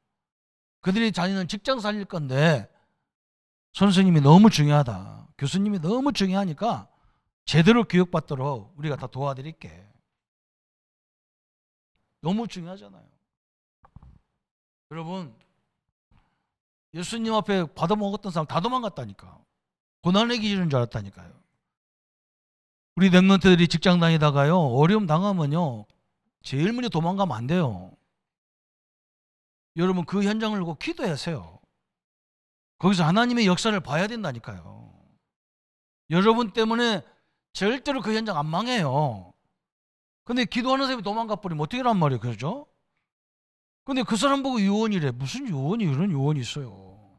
그들이 다니는 직장 살릴 건데 선생님이 너무 중요하다. 교수님이 너무 중요하니까 제대로 교육받도록 우리가 다 도와드릴게. 너무 중요하잖아요. 여러분, 예수님 앞에 받아먹었던 사람 다 도망갔다니까. 고난의 길인 줄 알았다니까요. 우리 랩런트들이 직장 다니다가요, 어려움 당하면요, 제일 먼저 도망가면 안 돼요. 여러분, 그 현장을 보고 기도하세요. 거기서 하나님의 역사를 봐야 된다니까요. 여러분 때문에 절대로 그 현장 안 망해요. 근데 기도하는 사람이 도망가 버리면 어떻게 란 말이에요, 그죠? 근데 그 사람 보고 요원이래. 무슨 요원이, 이런 요원이 있어요.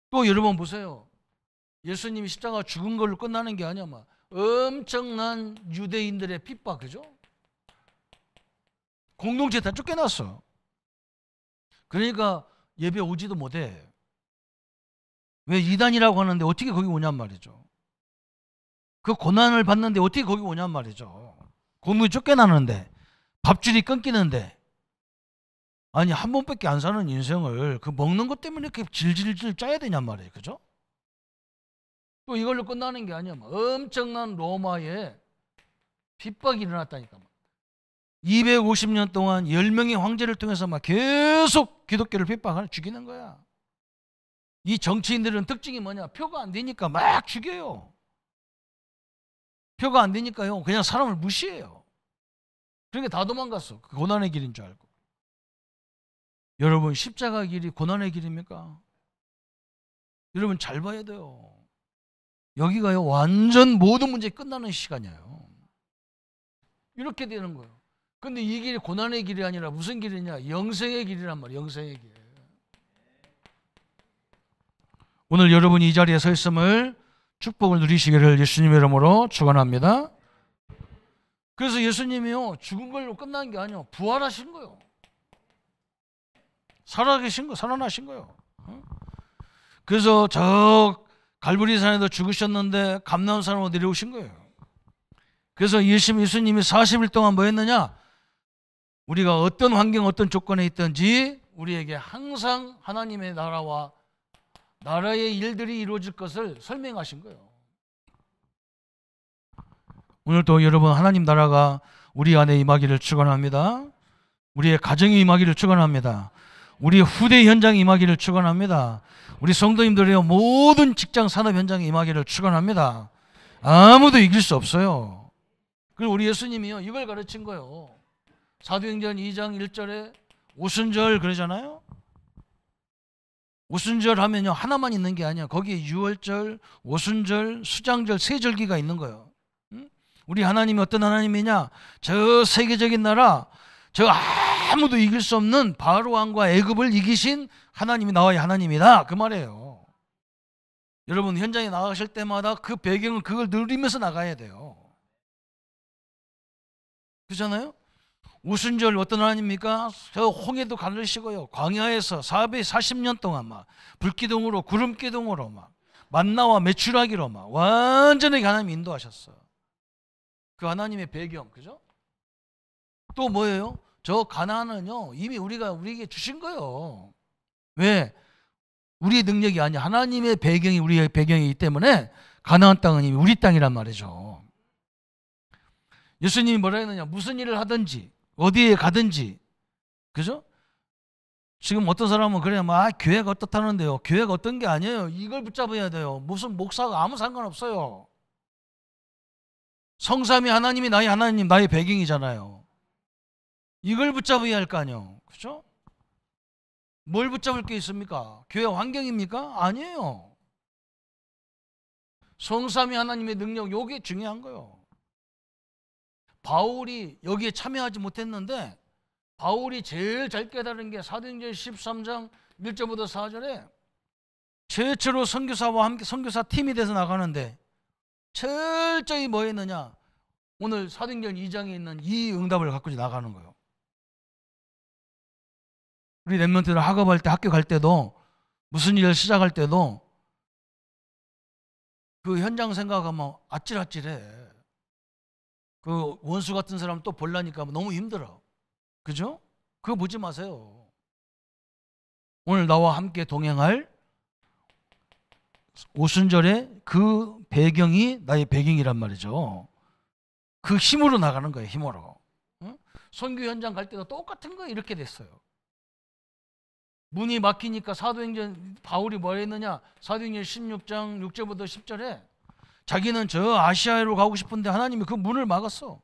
또 여러분 보세요. 예수님이 십자가 죽은 걸로 끝나는 게 아니야. 막 엄청난 유대인들의 핍박, 그죠? 공동체 다 쫓겨났어. 그러니까 예배 오지도 못해. 왜 이단이라고 하는데 어떻게 거기 오냔 말이죠. 그 고난을 받는데 어떻게 거기 오냔 말이죠. 공동체 쫓겨나는데, 밥줄이 끊기는데, 아니 한 번밖에 안 사는 인생을 그 먹는 것 때문에 이렇게 질질질 짜야 되냔 말이에요. 그죠? 또 이걸로 끝나는 게 아니야. 엄청난 로마의 핍박이 일어났다니까. 250년 동안 10명의 황제를 통해서 막 계속 기독교를 핍박하는, 죽이는 거야. 이 정치인들은 특징이 뭐냐? 표가 안 되니까 막 죽여요. 표가 안 되니까요, 그냥 사람을 무시해요. 그러니까 다 도망갔어. 그 고난의 길인 줄 알고. 여러분, 십자가 길이 고난의 길입니까? 여러분 잘 봐야 돼요. 여기가요, 완전 모든 문제 끝나는 시간이에요. 이렇게 되는 거예요. 근데 이 길이 고난의 길이 아니라 무슨 길이냐? 영생의 길이란 말이에요. 영생의 길. 오늘 여러분이 이 자리에 서 있음을, 축복을 누리시기를 예수님의 이름으로 축원합니다. 그래서 예수님이요, 죽은 걸로 끝난 게 아니에요. 부활하신 거예요. 살아계신 거, 살아나신 거예요. 그래서 저 갈보리산에도 죽으셨는데 감람산으로 내려오신 거예요. 그래서 예수님이 40일 동안 뭐 했느냐? 우리가 어떤 환경, 어떤 조건에 있든지 우리에게 항상 하나님의 나라와 나라의 일들이 이루어질 것을 설명하신 거예요. 오늘도 여러분, 하나님 나라가 우리 안에 임하기를 축원합니다. 우리의 가정에 임하기를 축원합니다. 우리 후대 현장에 임하기를 축원합니다. 우리 성도님들의 모든 직장 산업 현장에 임하기를 축원합니다. 아무도 이길 수 없어요. 그리고 우리 예수님이요, 이걸 가르친 거예요. 사도행전 2장 1절에 오순절 그러잖아요. 오순절 하면요, 하나만 있는 게 아니야. 거기에 유월절, 오순절, 수장절, 세절기가 있는 거예요. 우리 하나님이 어떤 하나님이냐? 저 세계적인 나라, 저 아무도 이길 수 없는 바로 왕과 애굽을 이기신 하나님이 나와야 하나님이다, 그 말이에요. 여러분, 현장에 나가실 때마다 그 배경을, 그걸 누리면서 나가야 돼요. 그렇잖아요? 오순절 어떤 하나님입니까? 저 홍해도 가르시고요, 광야에서 440년 동안 막 불기둥으로, 구름기둥으로 막 만나와 메추라기로 막 완전히 하나님이 인도하셨어요. 그 하나님의 배경, 그죠? 또 뭐예요? 저 가나안은요, 이미 우리에게 주신 거예요. 왜? 우리의 능력이 아니야. 하나님의 배경이 우리의 배경이기 때문에 가나안 땅은 이미 우리 땅이란 말이죠. 예수님이 뭐라 했느냐? 무슨 일을 하든지 어디에 가든지, 그죠? 지금 어떤 사람은 그래요. 교회가 어떻다는데요. 교회가 어떤 게 아니에요. 이걸 붙잡아야 돼요. 무슨 목사가 아무 상관없어요. 성삼위 하나님이 나의 하나님, 나의 배경이잖아요. 이걸 붙잡아야 할 거 아니에요. 그렇죠? 뭘 붙잡을 게 있습니까? 교회 환경입니까? 아니에요. 성삼위 하나님의 능력, 요게 중요한 거예요. 바울이 여기에 참여하지 못했는데 바울이 제일 잘 깨달은 게 사도행전 13장 1절부터 4절에 최초로 선교사와 함께 선교사 팀이 돼서 나가는데 철저히 뭐 했느냐? 오늘 사도행전 2장에 있는 이 응답을 갖고 나가는 거예요. 우리 랩런트들 학업할 때, 학교 갈 때도 무슨 일을 시작할 때도 그 현장 생각하면 아찔아찔해. 그 원수 같은 사람 또 보려니까 너무 힘들어. 그죠? 그거 보지 마세요. 오늘 나와 함께 동행할 오순절에 그 배경이 나의 배경이란 말이죠. 그 힘으로 나가는 거예요. 힘으로. 응? 선교 현장 갈 때도 똑같은 거예요. 이렇게 됐어요. 문이 막히니까 사도행전 바울이 뭐 했느냐? 사도행전 16장 6절부터 10절에 자기는 저 아시아로 가고 싶은데 하나님이 그 문을 막았어.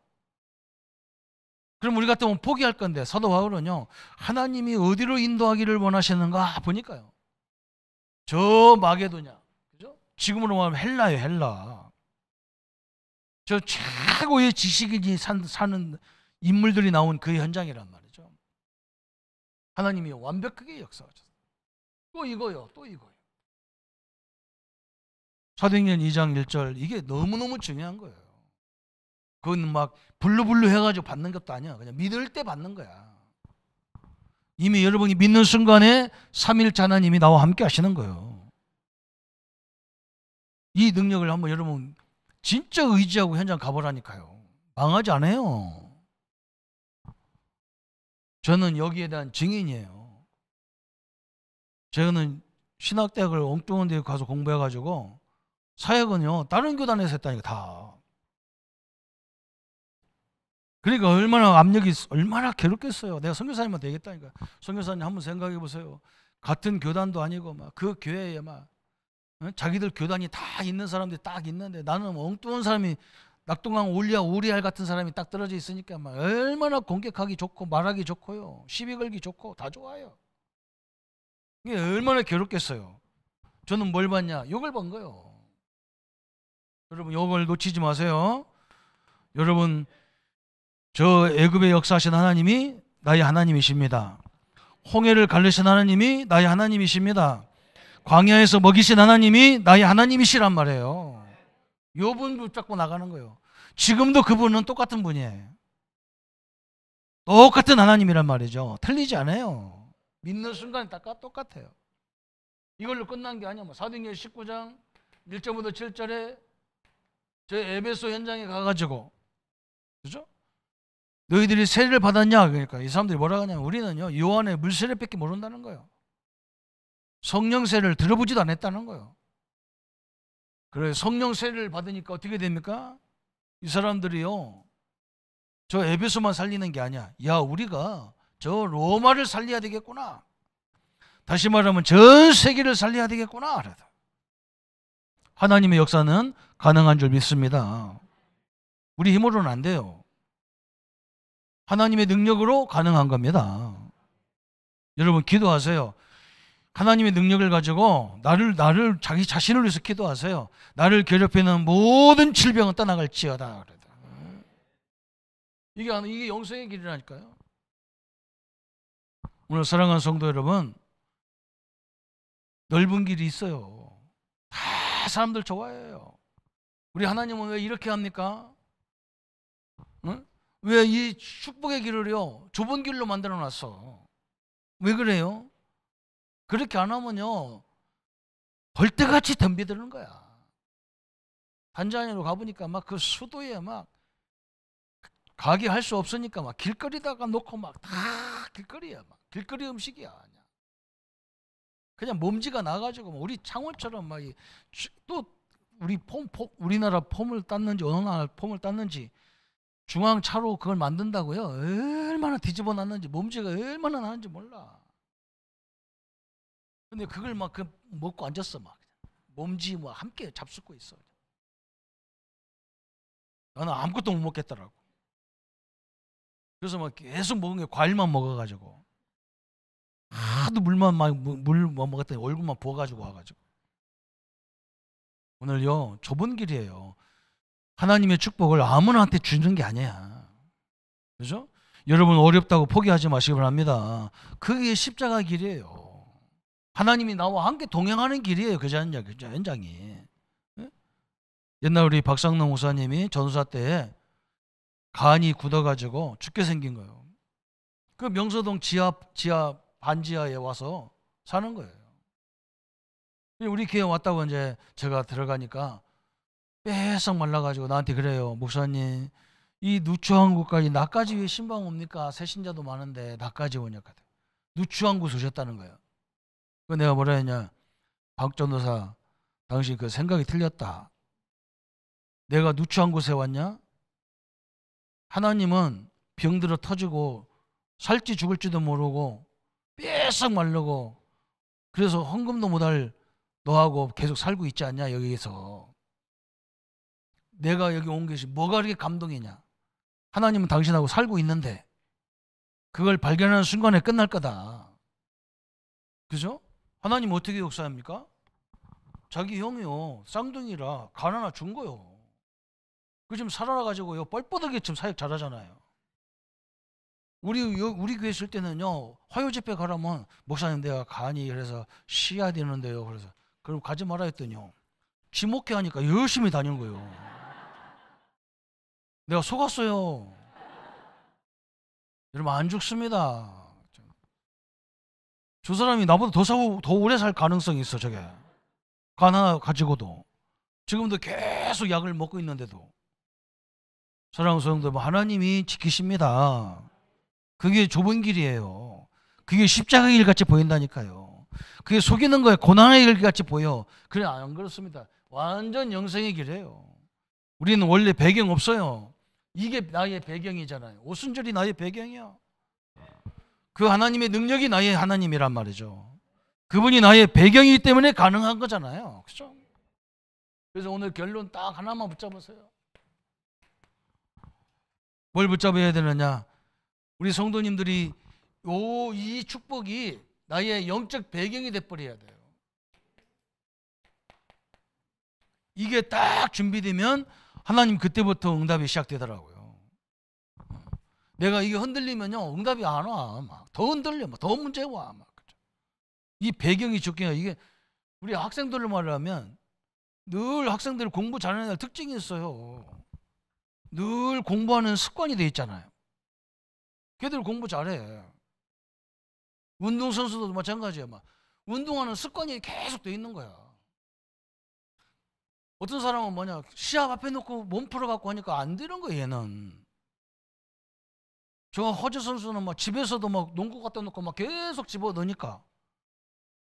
그럼 우리 같으면 포기할 건데 사도 바울은요, 하나님이 어디로 인도하기를 원하시는가 보니까요, 저 마게도냐, 그죠? 지금으로 말하면 헬라예요. 헬라. 저 최고의 지식인이 사는 인물들이 나온 그 현장이란 말이죠. 하나님이 완벽하게 역사하셨어요. 또 이거요, 또 이거요. 사도행전 2장 1절, 이게 너무너무 중요한 거예요. 그건 막 블루블루 해가지고 받는 것도 아니야. 그냥 믿을 때 받는 거야. 이미 여러분이 믿는 순간에 삼위일체 하나님이 나와 함께 하시는 거예요. 이 능력을 한번 여러분 진짜 의지하고 현장 가보라니까요. 망하지 않아요. 저는 여기에 대한 증인이에요. 저는 신학대학을 엉뚱한 데 가서 공부해가지고 사역은요 다른 교단에서 했다니까 다. 그러니까 얼마나 압력이, 얼마나 괴롭겠어요. 내가 선교사님만 되겠다니까. 선교사님 한번 생각해 보세요. 같은 교단도 아니고 막 그 교회에 막 자기들 교단이 다 있는 사람들이 딱 있는데 나는 엉뚱한 사람이 낙동강 올리아 우리알 같은 사람이 딱 떨어져 있으니까 막 얼마나 공격하기 좋고 말하기 좋고요. 시비 걸기 좋고 다 좋아요. 이게 얼마나 괴롭겠어요. 저는 뭘 봤냐? 욕을 본 거예요. 여러분 욕을 놓치지 마세요. 여러분 저 애굽의 역사하신 하나님이 나의 하나님이십니다. 홍해를 갈르신 하나님이 나의 하나님이십니다. 광야에서 먹이신 하나님이 나의 하나님이시란 말이에요. 요 분 붙잡고 나가는 거예요. 지금도 그분은 똑같은 분이에요. 똑같은 하나님이란 말이죠. 틀리지 않아요. 믿는 순간 똑같아요. 이걸로 끝난 게 아니야. 사도행전 19장 1절부터 7절에 저 에베소 현장에 가가지고, 그죠? 너희들이 세례를 받았냐? 그러니까 이 사람들이 뭐라 하냐면 우리는요 요한의 물세례밖에 모른다는 거예요. 성령 세례를 들어보지도 않았다는 거예요. 그래 성령 세례를 받으니까 어떻게 됩니까? 이 사람들이요 저 에베소만 살리는 게 아니야. 야 우리가 저 로마를 살려야 되겠구나. 다시 말하면 전 세계를 살려야 되겠구나. 하나님의 역사는 가능한 줄 믿습니다. 우리 힘으로는 안 돼요. 하나님의 능력으로 가능한 겁니다. 여러분 기도하세요. 하나님의 능력을 가지고 나를 자기 자신을 위해서 기도하세요. 나를 괴롭히는 모든 질병은 떠나갈지어다. 이게 영생의 길이라니까요. 오늘 사랑하는 성도 여러분, 넓은 길이 있어요. 다 사람들 좋아해요. 우리 하나님은 왜 이렇게 합니까? 응? 왜 이 축복의 길을요 좁은 길로 만들어 놨어? 왜 그래요? 그렇게 안 하면요 벌떼같이 덤비드는 거야. 단자니로 가보니까 막 그 수도에 막 가게 할 수 없으니까 막 길거리다가 놓고 막 다 길거리야. 막 길거리 음식이야. 그냥 먼지가 나가지고 우리 창원처럼 막 또 우리 우리나라 폼을 땄는지 어느 나라 폼을 땄는지 중앙차로 그걸 만든다고요. 얼마나 뒤집어 놨는지 먼지가 얼마나 나는지 몰라. 근데 그걸 막 먹고 앉았어. 막 먼지 뭐 함께 잡수고 있어. 나는 아무것도 못 먹겠더라고. 그래서 막 계속 먹은 게 과일만 먹어가지고 하도 물만 막 물 먹었더니 얼굴만 부어가지고 와가지고. 오늘요 좁은 길이에요. 하나님의 축복을 아무나한테 주는 게 아니야. 그죠? 여러분 어렵다고 포기하지 마시기 바랍니다. 그게 십자가 길이에요. 하나님이 나와 함께 동행하는 길이에요. 그 현장이. 옛날 우리 박상동 목사님이 전사 때 간이 굳어가지고 죽게 생긴 거예요. 그 명서동 지하 반지하에 와서 사는 거예요. 우리 교회 왔다고 이제 제가 들어가니까 빼싹 말라가지고 나한테 그래요. 목사님, 이 누추한 곳까지 나까지 왜 신방 옵니까? 새신자도 많은데 나까지 오냐까. 누추한 곳 오셨다는 거예요. 그 내가 뭐라 했냐? 박 전도사, 당신 그 생각이 틀렸다. 내가 누추한 곳에 왔냐? 하나님은 병들어 터지고 살지 죽을지도 모르고 빼싹 마르고 그래서 헌금도 못할 너하고 계속 살고 있지 않냐 여기에서. 내가 여기 온 것이 뭐가 그렇게 감동이냐. 하나님은 당신하고 살고 있는데 그걸 발견하는 순간에 끝날 거다. 그죠? 하나님 어떻게 역사합니까? 자기 형이요 쌍둥이라 간 하나 준 거요. 그 지금 살아가지고요 뻘뻗하게 지금 사역 잘하잖아요. 우리 교회 있을 때는요 화요 집회 가라면 목사님 내가 간이 그래서 쉬어야 되는데요. 그래서 그럼 가지 말아 했더니요 지목회 하니까 열심히 다니는 거예요. 내가 속았어요. 여러분 안 죽습니다. 저 사람이 나보다 더 오래 살 가능성이 있어. 저게 간 하나 가지고도 지금도 계속 약을 먹고 있는데도. 사랑하는 성도들, 하나님이 지키십니다. 그게 좁은 길이에요. 그게 십자가의 길 같이 보인다니까요. 그게 속이는 거예요. 고난의 길 같이 보여. 그래 안 그렇습니다. 완전 영생의 길이에요. 우리는 원래 배경 없어요. 이게 나의 배경이잖아요. 오순절이 나의 배경이야. 그 하나님의 능력이 나의 하나님이란 말이죠. 그분이 나의 배경이기 때문에 가능한 거잖아요. 그렇죠? 그래서 오늘 결론 딱 하나만 붙잡으세요. 뭘 붙잡아야 되느냐? 우리 성도님들이 이 축복이 나의 영적 배경이 돼버려야 돼요. 이게 딱 준비되면 하나님 그때부터 응답이 시작되더라고요. 내가 이게 흔들리면요 응답이 안 와. 막 더 흔들려, 더 문제 와. 막. 이 배경이 좋긴 해. 이게 우리 학생들로 말하면 늘 학생들 공부 잘하는 애들 특징이 있어요. 늘 공부하는 습관이 돼 있잖아요. 걔들 공부 잘해. 운동선수도 마찬가지야. 막 운동하는 습관이 계속 돼 있는 거야. 어떤 사람은 뭐냐 시합 앞에 놓고 몸 풀어갖고 하니까 안 되는 거야 얘는. 저 허재 선수는 막 집에서도 막 농구 갖다 놓고 막 계속 집어넣으니까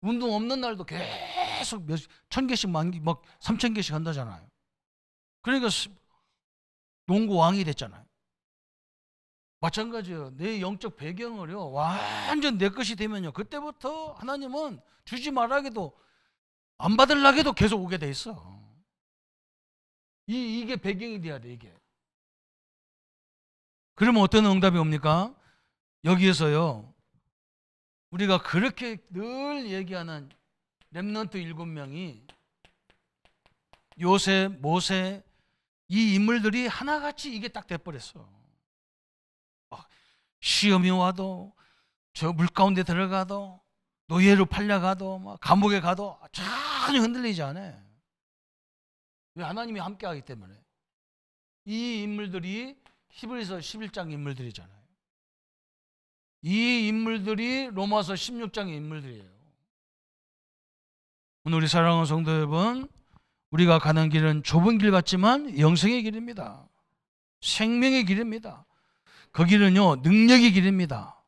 운동 없는 날도 계속 몇 천 개씩 막 3,000개씩 한다잖아요. 그러니까 농구 왕이 됐잖아요. 마찬가지예요. 내 영적 배경을요 완전 내 것이 되면요 그때부터 하나님은 주지 말라게도 안 받으려게도 계속 오게 돼 있어. 이게 배경이 돼야 돼. 이게. 그러면 어떤 응답이 옵니까? 여기에서요 우리가 그렇게 늘 얘기하는 렘넌트 7명이 요셉, 모세 이 인물들이 하나같이 이게 딱 돼버렸어. 시험이 와도 저 물가운데 들어가도 노예로 팔려가도 막 감옥에 가도 전혀 흔들리지 않아. 왜? 하나님이 함께하기 때문에. 이 인물들이 히브리서 11장 인물들이잖아요. 이 인물들이 로마서 16장의 인물들이에요. 오늘 우리 사랑하는 성도 여러분, 우리가 가는 길은 좁은 길 같지만 영생의 길입니다. 생명의 길입니다. 그 길은요 능력의 길입니다.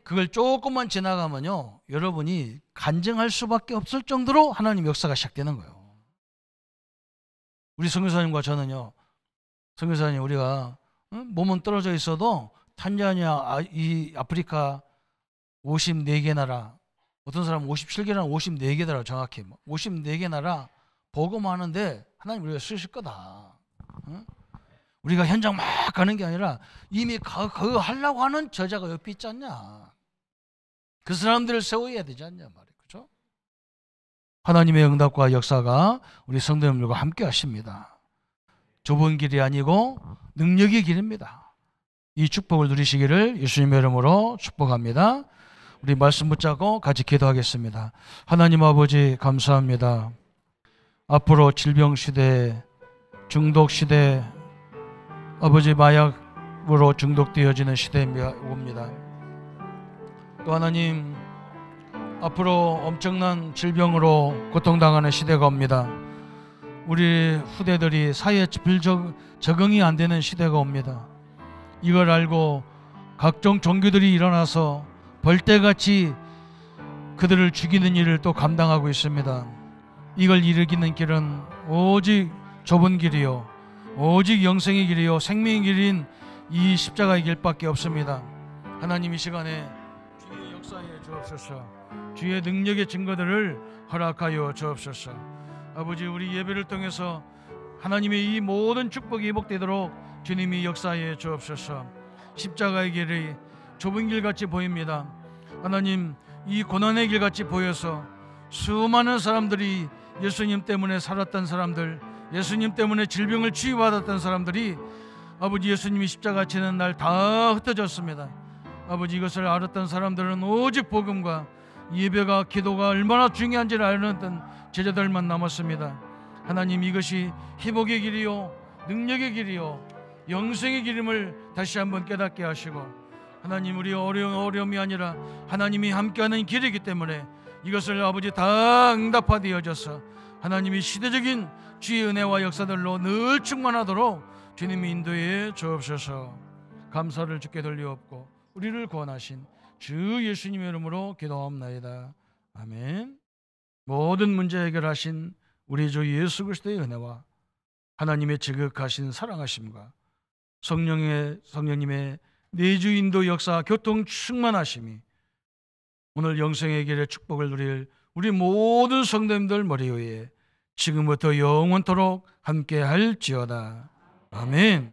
그걸 조금만 지나가면요 여러분이 간증할 수밖에 없을 정도로 하나님 역사가 시작되는 거예요. 우리 선교사님과 저는요 선교사님 우리가 몸은 떨어져 있어도 탄자니아 이 아프리카 54개 나라, 어떤 사람은 57개나 54개 나라, 정확히 54개 나라 복음하는데 하나님 우리가 쓰실 거다. 우리가 현장 막 가는 게 아니라 이미 그거 하려고 하는 저자가 옆에 있지 않냐. 그 사람들을 세워야 되지 않냐 말이에요. 그렇죠? 하나님의 응답과 역사가 우리 성도님들과 함께 하십니다. 좁은 길이 아니고 능력의 길입니다. 이 축복을 누리시기를 예수님의 이름으로 축복합니다. 우리 말씀 붙잡고 같이 기도하겠습니다. 하나님 아버지 감사합니다. 앞으로 질병시대, 중독시대, 아버지 마약으로 중독되어지는 시대입니다. 또 하나님, 앞으로 엄청난 질병으로 고통당하는 시대가 옵니다. 우리 후대들이 사회에 적응이 안 되는 시대가 옵니다. 이걸 알고 각종 종교들이 일어나서 벌떼같이 그들을 죽이는 일을 또 감당하고 있습니다. 이걸 이르기는 길은 오직 좁은 길이요, 오직 영생의 길이요, 생명의 길인 이 십자가의 길밖에 없습니다. 하나님, 이 시간에 주의 역사에 주옵소서. 주의 능력의 증거들을 허락하여 주옵소서. 아버지, 우리 예배를 통해서 하나님의 이 모든 축복이 회복되도록 주님이 역사에 주옵소서. 십자가의 길이 좁은 길같이 보입니다. 하나님, 이 고난의 길같이 보여서 수많은 사람들이 예수님 때문에 살았던 사람들, 예수님 때문에 질병을 치유받았던 사람들이 아버지 예수님이 십자가 지는 날 다 흩어졌습니다. 아버지, 이것을 알았던 사람들은 오직 복음과 예배가, 기도가 얼마나 중요한지를 알았던 제자들만 남았습니다. 하나님, 이것이 회복의 길이요, 능력의 길이요, 영생의 길임을 다시 한번 깨닫게 하시고, 하나님, 우리 어려움이 아니라 하나님이 함께하는 길이기 때문에 이것을 아버지 다 응답하되어져서 하나님이 시대적인 주의 은혜와 역사들로 늘 충만하도록 주님이 인도해 주옵소서. 감사를 주께 돌리옵고 우리를 구원하신 주 예수님의 이름으로 기도하옵나이다. 아멘. 모든 문제 해결하신 우리 주 예수 그리스도의 은혜와 하나님의 지극하신 사랑하심과 성령님의 내주 인도 역사 교통 충만하심이 오늘 영생의 길의 축복을 누릴 우리 모든 성도님들 머리 위에 지금부터 영원토록 함께 할지어다. 아멘.